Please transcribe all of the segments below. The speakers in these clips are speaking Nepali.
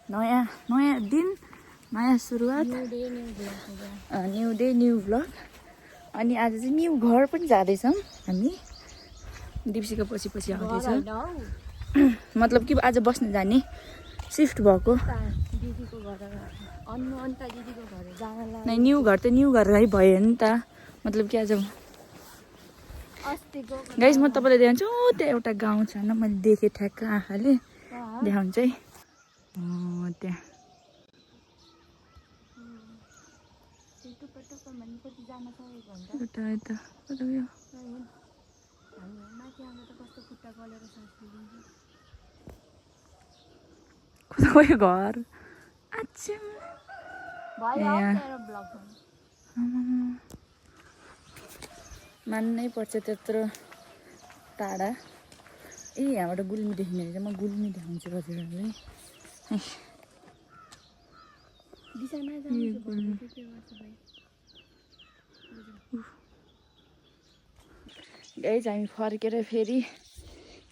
नयाँ नयाँ दिन नयाँ सुरुवात न्यू डे न्यू भ्लग अनि आज चाहिँ न्यू घर पनि जाँदैछौँ हामी दिप्सीको पछि पछि आउँदैछ मतलब कि आज बस्न जाने सिफ्ट भएको न्यू घर त न्यू घर भयो नि त मतलब कि आज गाइस म तपाईँलाई देखाउँछु त्यहाँ एउटा गाउँ छ न मैले देखेँ ठ्याक्क आँखाले देखाउँछु है त्यहाँ गयो घर मान्नै पर्छ त्यत्रो टाढा यहाँबाट गुल्मी देखिने रहेछ म गुल्मी देखाउँछु हजुरहरूलाई गाइस हामी फर्केर फेरि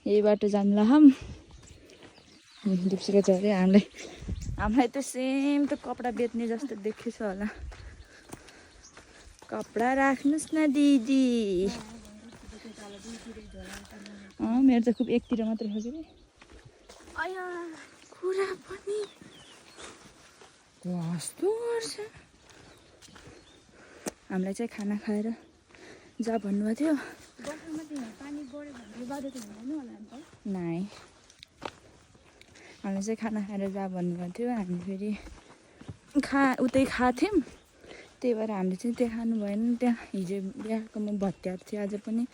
यही बाटो जान्ला हम दिप्सीको छोरी हामीलाई त सेम त कपडा बेच्ने जस्तो देखेछ होला कपडा राख्नुहोस् न दिदी मेरो त खुब एकतिर मात्रै हो कि कुरा पनि कस्तो गर्छ हामीलाई चाहिँ खाना खाएर जा भन्नुभएको थियो नाइ हामीले चाहिँ खाना खाएर जा भन्नुभएको थियो हामी फेरि उतै खाथ्यौँ त्यही भएर हामीले चाहिँ त्यहाँ खानु भएन त्यहाँ हिजो बिहाकोमा भत्यार थियो आज पनि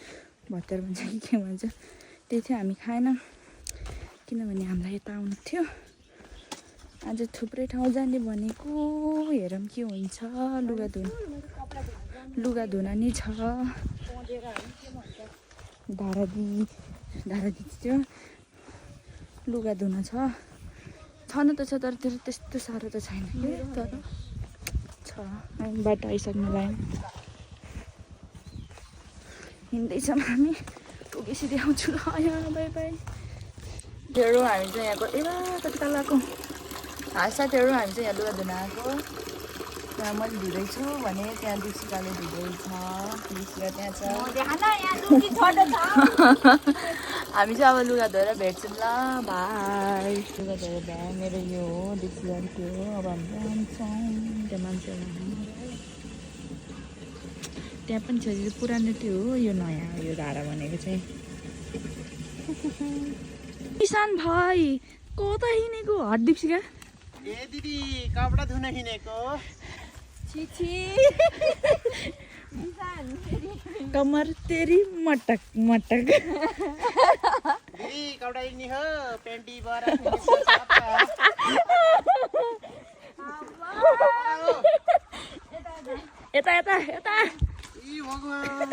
भत्यार भन्छ कि के भन्छ त्यही थियो हामी खाएनौँ किनभने हामीलाई यता आउनु थियो आज थुप्रै ठाउँ जाने भनेको हेरौँ के हुन्छ लुगा धुन नि छ धारादी थियो लुगा धुन छ न त छ तर त्यस्तो साह्रो त छैन कि तर छ बाटो आइसक्नु लाग्यो हिँड्दैछौँ हामी पुगेपछि देखाउँछु ल बाई बाई साथीहरू हामी चाहिँ यहाँको कति तलको साथीहरू हामी चाहिँ यहाँ लुगा धुन आएको त्यहाँ मैले धुँदैछु भने त्यहाँ दिप्सिकाले धुँदैछ दिप्सिका त्यहाँ छ हामी चाहिँ अब लुगा धोएर भेट्छौँ ल भाइ लुगा धोएर भ्या मेरो यो हो दिप्सिका थियो अब हामी जान्छौँ त्यो मान्छेहरू त्यहाँ पनि छ पुरानो त्यो हो यो नयाँ यो धारा भनेको चाहिँ किसान भाइ कता हिँडेको हट दिप्सिका ए दिदी कपडा धुन हिँडेको कमर तेरी मटक मटक दिदी कपडा हिँड्ने हो पेन्टी बरा यता यता यता ई भगवान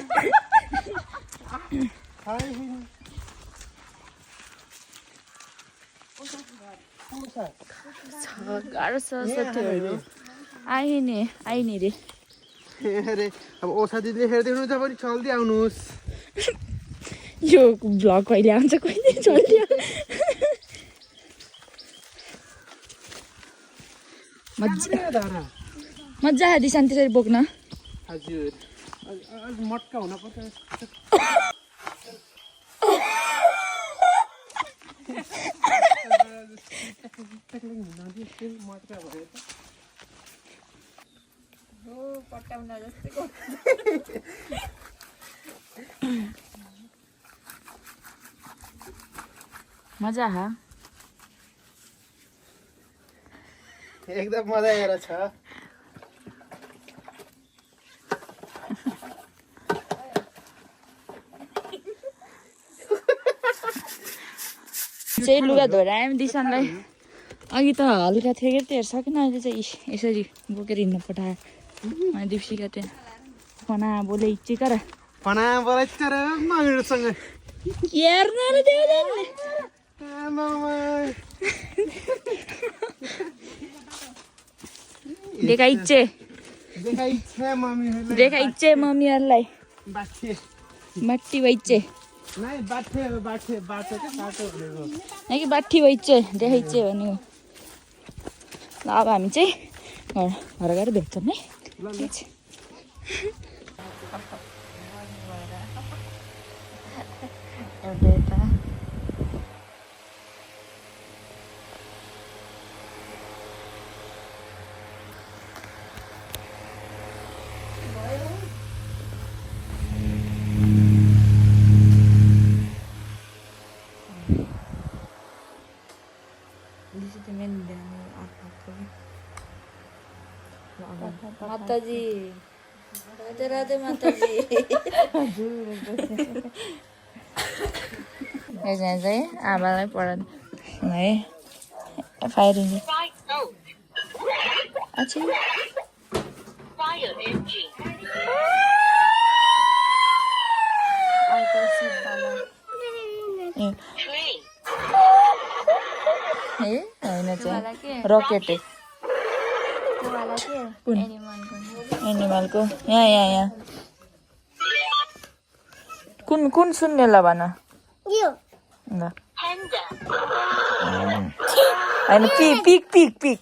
गाह्रो छ साथीहरू आए नि रे अरे अब ओसा दिदीले हेर्दै हुनुहुन्छ भने चल्दै आउनुहोस् यो भ्लग कहिले आउँछ कहिले चल्दियो मजा आयो शान्ति त्यसरी बोक्न हजुर मटका हुन पर्छ मजा हा एकदम मजा आएर छ चाहिँ लुगा धोएर आयौँ दिशानलाई अघि त हल्का थियो कि त्यो सकेन अहिले चाहिँ यसरी बोकेर हिँड्नु पठायो अनि दिप्सिका त्यहाँ फना बोले चिकर फना बोले चिकर मगरसँग हेर्न र देउले देखाइच्छे मम्मीहरूलाई बाठी भइच्छे नहीं बाठे कि बाठी भइच्छे देखाइच्छे भन्यो अब हामी चाहिँ घर गएर भेट्छौँ है ठिक छ एउटा यता माताजी राधे राधे माताजी यहाँ चाहिँ आमालाई पढाउनु है फायरिङ अच्छा ए होइन चाहिँ रकेट कुन एनिमलको यहाँ कुन कुन सुन्ने ल भन ल होइन पिक पिक पिक पिक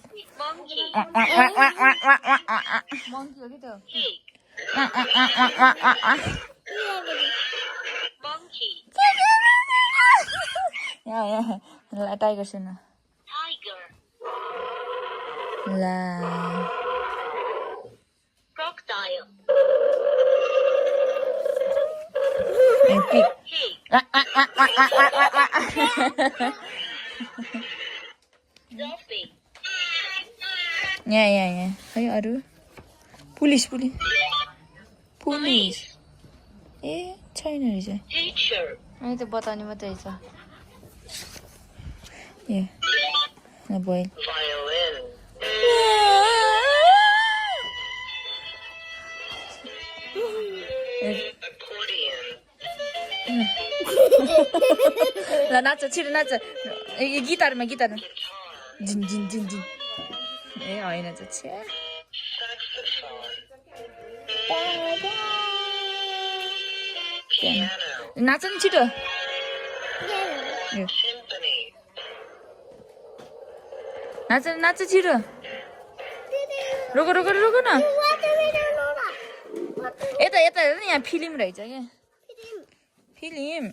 यहाँ टाइगर सुन ला पिक यहाँ है अरू पुलिस पुलिस पुलिस ए छैन रहेछ अनि त बताउने मात्रै रहेछ ए भयो ल नाच छिटो नाच गिटारमा झिन झिन झिन झिन ए होइन चाहिँ नाच नि छिटो नाच छिटो रोको रोको रोको न यता यता हेर न यहाँ फिल्म रहेछ क्या film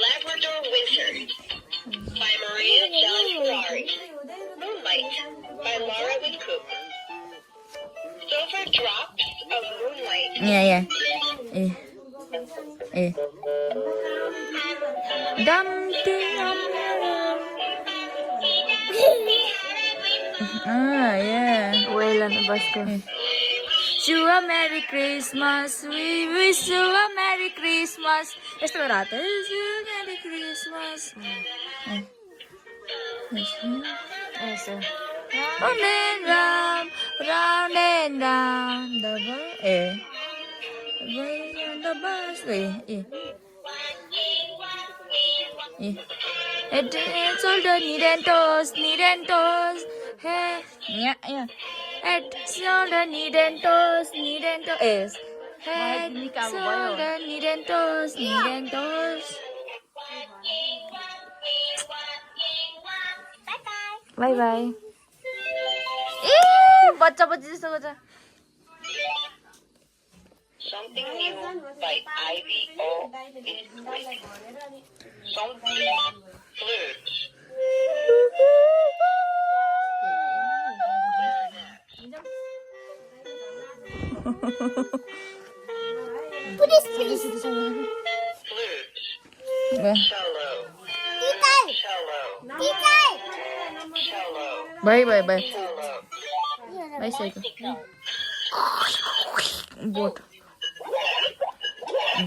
Labrador Winter by Maria John Ferrari. Moonlight by Laura Lynn Cooper. Silver Drops of Moonlight. Yeah. Eh. Dum dum. Yeah. Well, on the bus go. You a Merry Christmas, we wish you a Merry Christmas. यस्तो गरेर हात wish you a Merry Christmas. Eso. Round and round the bus. The bus. It's all the need and toes. Hey, yeah. It's all the need and toes. Head, shoulder, need and toes. Bye. बच्चा जस्तो गर्छ Something New by Ivy O. is quick. Something flirts. Shallow. Bye. Shallow. Bicycle. Boat.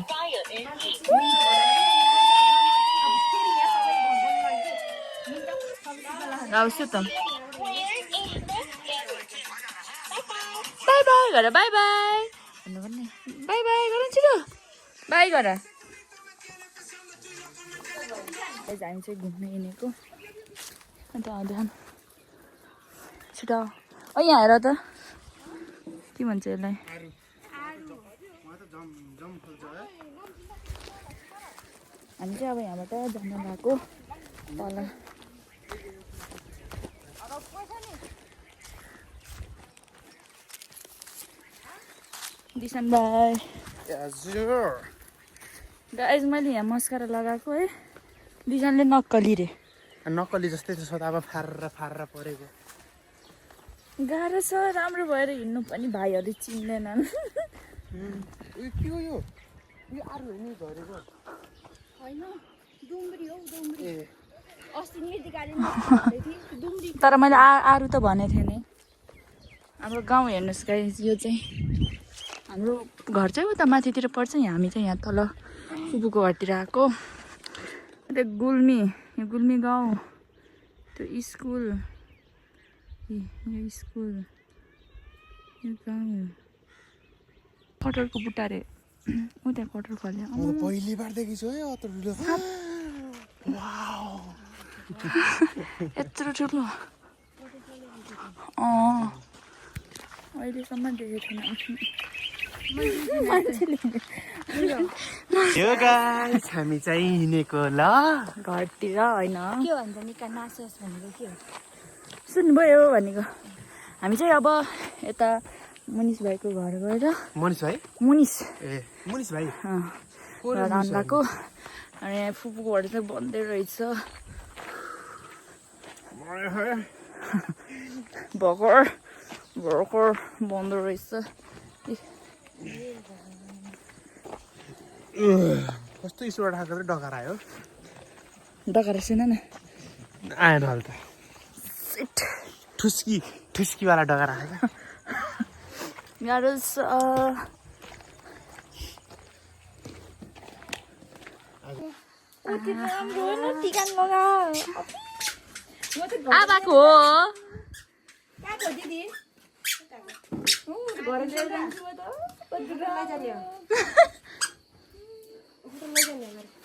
Fire engine. Now shoot them. Bye गर bye. Bye गर छिटो. Bye गर. हामी चाहिँ घुम्न हिँडेको अन्त आउँदैन छिटो यहाँ हेर त के भन्छ यसलाई हामी चाहिँ अब यहाँबाट जान गएको तल डिसेम्बर गाइज मैले यहाँ मस्कारा लगाएको है दिशानले नक्कली रे नक्कली जस्तै छ त अब फारेर परेको गाह्रो छ राम्रो भएर हिँड्नु पनि भाइहरूले चिन्दैनन् उयो के हो यो आरु होइन झरेको होइन डुम्री हो डुम्री ए अस्ति निर्दी गाडी भन्दै थिएँ डुम्री तर मैले आरु त भनेको थिएँ नि हाम्रो गाउँ हेर्नुहोस् गाइज यो चाहिँ हाम्रो घर चाहिँ उता माथितिर पर्छ हामी चाहिँ यहाँ तल फुपूको घरतिर आएको त्यो गुल्मी यो गुल्मी गाउँ त्यो स्कुल यो स्कुल यो गाउँ कटरको बुट्टा रे ऊ त्यहाँ कटर फल्यो पहिली बार देखेछु है अत ठुलो यत्रो ठुलो अहिलेसम्म देखेको थिएन यो गाइस हामी चाहिँ हिँडेको ल घरतिर होइन के भन्छ निका नाचोस् भनेको के हो सुन्नुभयो भनेको हामी चाहिँ अब यता मुनिस भाइको घर गएर मनिष भाइ मुनिस ए मनिष भाइ घर आउँदाको अनि फुपूको घर चाहिँ बन्दै रहेछ भर्खर बन्द रहेछ कस्तो स्टोर आएको त डकार आयो डकाएर सुन न आएन अहिले त ठुस्कीवाला डकार आयो गाह्रो छ आबाको हो कहाँको दिदी घर जान्छु म त लैजाने हो लैजाने